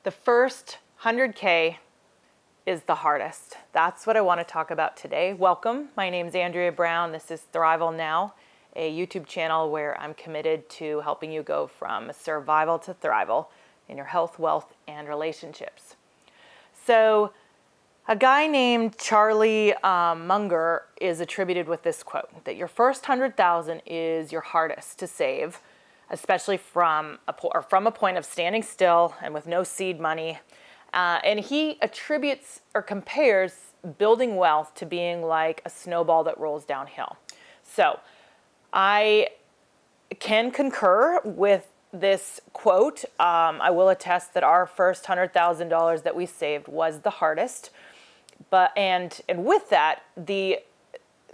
The first 100K is the hardest. That's what I want to talk about today. Welcome. My name's Andrea Brown. This is Thrival Now, a YouTube channel where I'm committed to helping you go from survival to thrival in your health, wealth, and relationships. So a guy named Charlie Munger is attributed with this quote, that your first 100,000 is your hardest to save, especially from a point of standing still and with no seed money. And he attributes or compares building wealth to being like a snowball that rolls downhill. So I can concur with this quote. I will attest that our first $100,000 that we saved was the hardest. But and with that,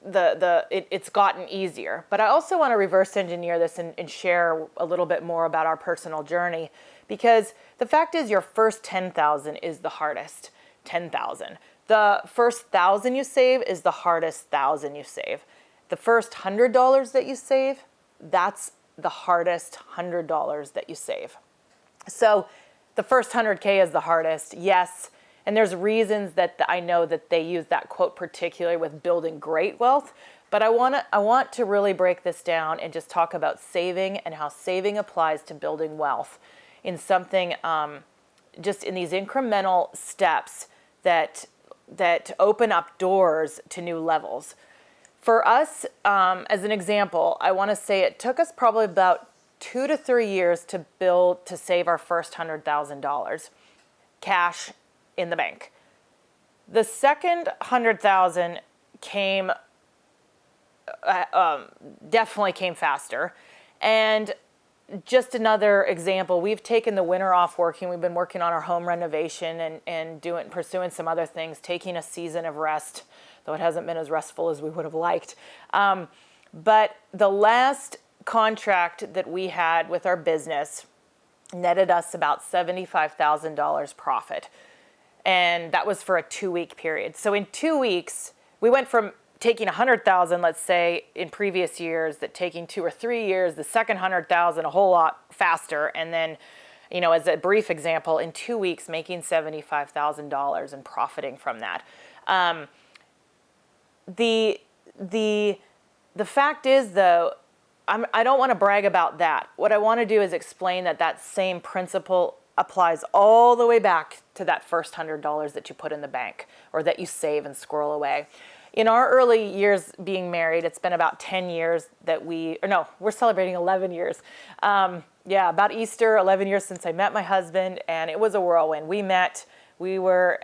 it's gotten easier. But I also want to reverse engineer this and share a little bit more about our personal journey, because the fact is your first 10,000 is the hardest 10,000. The first 1,000 you save is the hardest 1,000 you save. The first $100 that you save, that's the hardest $100 that you save. So the first 100K is the hardest, yes. And there's reasons that I know that they use that quote particularly with building great wealth. But I want to really break this down and just talk about saving and how saving applies to building wealth in something, just in these incremental steps that open up doors to new levels. For us, as an example, I want to say it took us probably about 2 to 3 years to save our first $100,000 cash in the bank. The second 100,000 definitely came faster. And just another example, we've taken the winter off working. We've been working on our home renovation and pursuing some other things, taking a season of rest, though it hasn't been as restful as we would have liked. But the last contract that we had with our business netted us about $75,000 profit. And that was for a 2-week period. So in 2 weeks, we went from taking 100,000, let's say, in previous years, that taking 2 or 3 years, the second 100,000 a whole lot faster. And then, as a brief example, in 2 weeks, making $75,000 and profiting from that. The fact is, though, I don't want to brag about that. What I want to do is explain that same principle applies all the way back to that first $100 that you put in the bank or that you save and squirrel away. In our early years being married, it's been about 10 years that we're celebrating 11 years. About Easter, 11 years since I met my husband, and it was a whirlwind. We were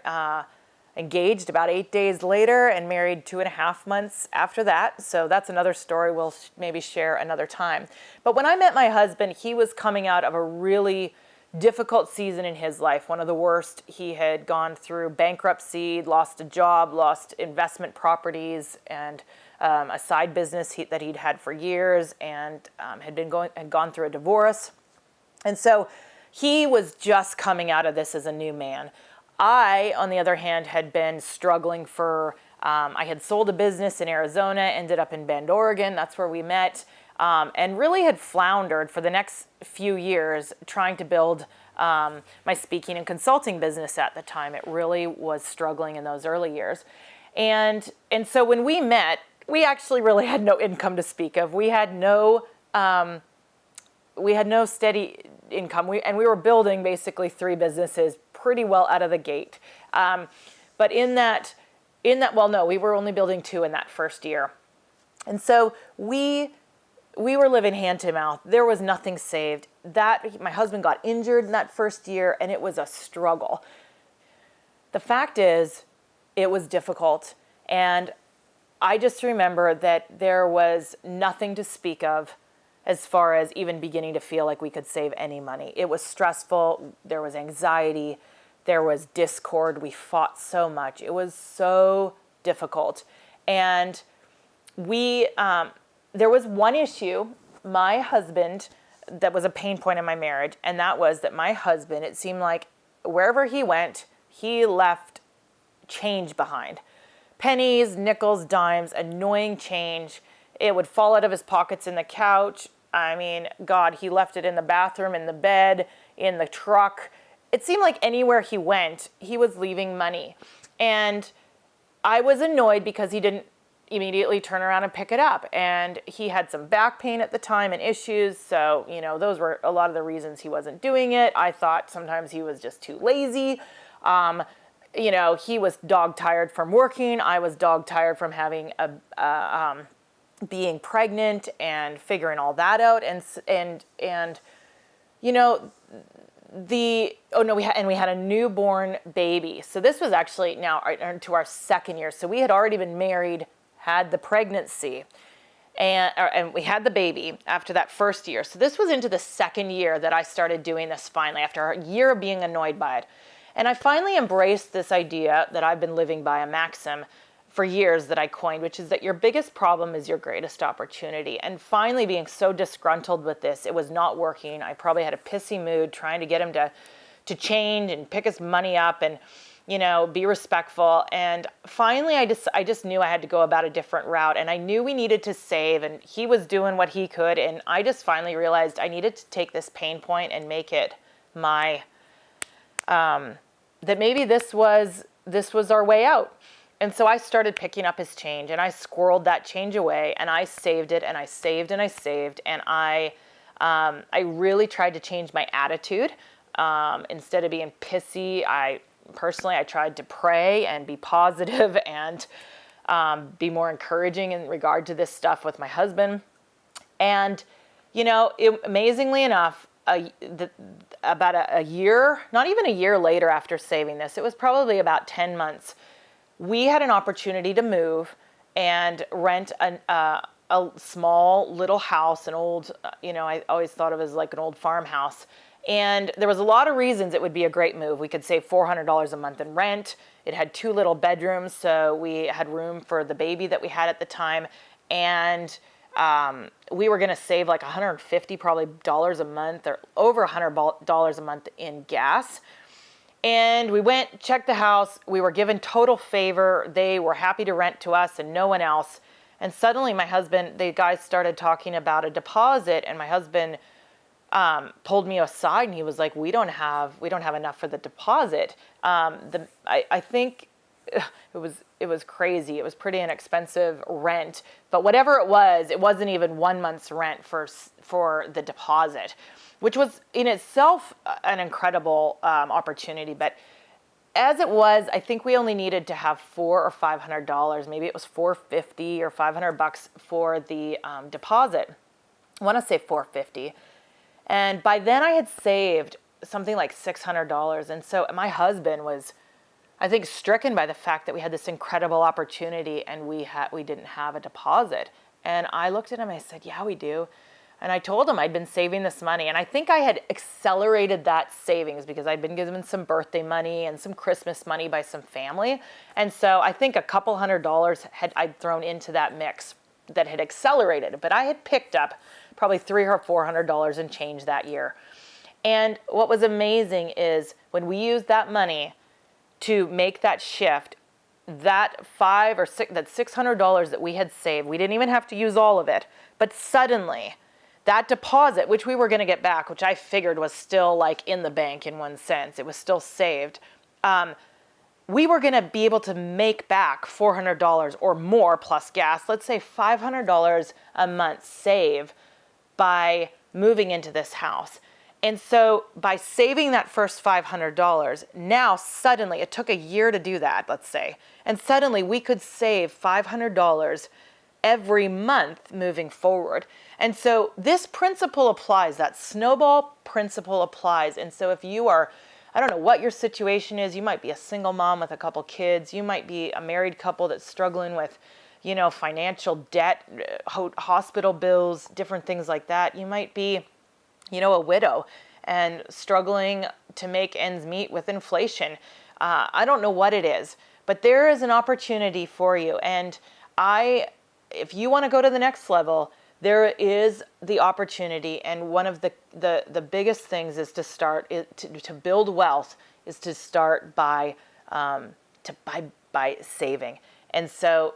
engaged about 8 days later and married 2.5 months after that. So that's another story we'll maybe share another time. But when I met my husband, he was coming out of a really difficult season in his life, one of the worst. He had gone through bankruptcy, lost a job, lost investment properties, and a side business that he'd had for years, and had gone through a divorce. And so he was just coming out of this as a new man. I, on the other hand, had been struggling I had sold a business in Arizona, ended up in Bend, Oregon. That's where we met. And really had floundered for the next few years trying to build my speaking and consulting business at the time. It really was struggling in those early years. And so when we met, we actually really had no income to speak of. We had no steady income. We were building basically 3 businesses pretty well out of the gate. But we were only building 2 in that first year. And so we were living hand to mouth. There was nothing saved. My husband got injured in that first year, and it was a struggle. The fact is, it was difficult. And I just remember that there was nothing to speak of as far as even beginning to feel like we could save any money. It was stressful. There was anxiety. There was discord. We fought so much. It was so difficult. And there was one issue, my husband, that was a pain point in my marriage, and that was that my husband, it seemed like wherever he went, he left change behind. Pennies, nickels, dimes, annoying change. It would fall out of his pockets in the couch. I mean, God, he left it in the bathroom, in the bed, in the truck. it seemed like anywhere he went, he was leaving money. And I was annoyed because he didn't immediately turn around and pick it up. And he had some back pain at the time and issues. So, those were a lot of the reasons he wasn't doing it. I thought sometimes he was just too lazy. He was dog tired from working. I was dog tired from having being pregnant and figuring all that out. We had a newborn baby. So this was actually now into our second year. So we had already been married, had the pregnancy, and we had the baby after that first year. So this was into the second year that I started doing this finally, after a year of being annoyed by it. And I finally embraced this idea that I've been living by, a maxim for years that I coined, which is that your biggest problem is your greatest opportunity. And finally being so disgruntled with this, it was not working. I probably had a pissy mood trying to get him to change and pick his money up and, be respectful. And finally I just knew I had to go about a different route, and I knew we needed to save, and he was doing what he could. And I just finally realized I needed to take this pain point and make it my, that maybe this was our way out. And so I started picking up his change, and I squirreled that change away, and I saved it, and I saved, and I saved, and I really tried to change my attitude. Instead of being pissy, I tried to pray and be positive and be more encouraging in regard to this stuff with my husband. And, amazingly enough, about a year, not even a year later after saving this, it was probably about 10 months, we had an opportunity to move and rent a small little house, an old, I always thought of it as like an old farmhouse. And there was a lot of reasons it would be a great move. We could save $400 a month in rent. It had 2 little bedrooms, so we had room for the baby that we had at the time. And we were going to save like $150 probably dollars a month, or over $100 a month in gas. And we went, checked the house. We were given total favor. They were happy to rent to us and no one else. And suddenly the guys started talking about a deposit, and my husband pulled me aside and he was like, we don't have enough for the deposit. I think it was crazy. It was pretty inexpensive rent, but whatever it wasn't even 1 month's rent for the deposit, which was in itself an incredible opportunity. But as it was, I think we only needed to have $400 or $500. Maybe it was $450 or $500 for the deposit. I want to say $450. And by then I had saved something like $600. And so my husband was, I think, stricken by the fact that we had this incredible opportunity and we didn't have a deposit. And I looked at him and I said, yeah, we do. And I told him I'd been saving this money. And I think I had accelerated that savings because I'd been given some birthday money and some Christmas money by some family. And so I think a couple $100 I'd thrown into that mix that had accelerated. But I had picked up probably $300 or $400 in change that year. And what was amazing is when we used that money to make that shift, that $600 that we had saved, we didn't even have to use all of it, but suddenly that deposit, which we were going to get back, which I figured was still like in the bank in one sense, it was still saved, we were going to be able to make back $400 or more plus gas, let's say $500 a month save by moving into this house. And so by saving that first $500, now suddenly, it took a year to do that, let's say, and suddenly we could save $500 every month moving forward. And so this principle applies, that snowball principle applies. And so if you are, I don't know what your situation is, you might be a single mom with a couple kids, you might be a married couple that's struggling with, financial debt, hospital bills, different things like that. You might be, a widow and struggling to make ends meet with inflation. I don't know what it is, but there is an opportunity for you. And if you want to go to the next level, there is the opportunity. And one of the biggest things is to build wealth is to start by saving. And so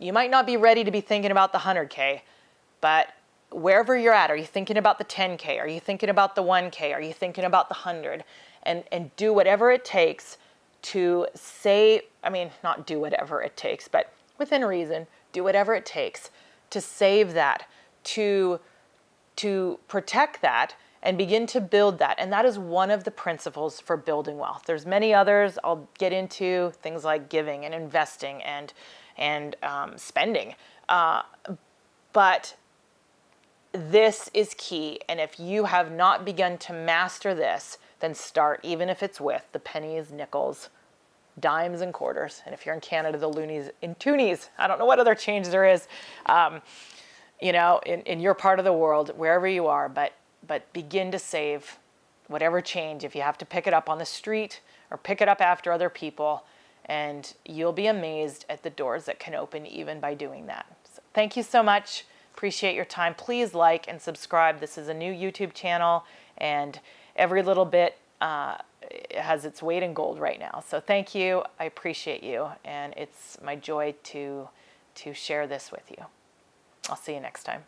you might not be ready to be thinking about the 100K, but wherever you're at, are you thinking about the 10K? Are you thinking about the 1K? Are you thinking about the 100? and do whatever it takes to save, I mean, not do whatever it takes, but within reason, do whatever it takes to save that, to protect that, and begin to build that. And that is one of the principles for building wealth. There's many others I'll get into, things like giving and investing and spending. But this is key. And if you have not begun to master this, then start, even if it's with the pennies, nickels, dimes, and quarters. And if you're in Canada, the loonies and toonies. I don't know what other change there is, you know, in your part of the world, wherever you are, but begin to save whatever change. If you have to pick it up on the street or pick it up after other people, and you'll be amazed at the doors that can open even by doing that. So thank you so much. Appreciate your time. Please like and subscribe. This is a new YouTube channel, and every little bit has its weight in gold right now. So thank you. I appreciate you, and it's my joy to share this with you. I'll see you next time.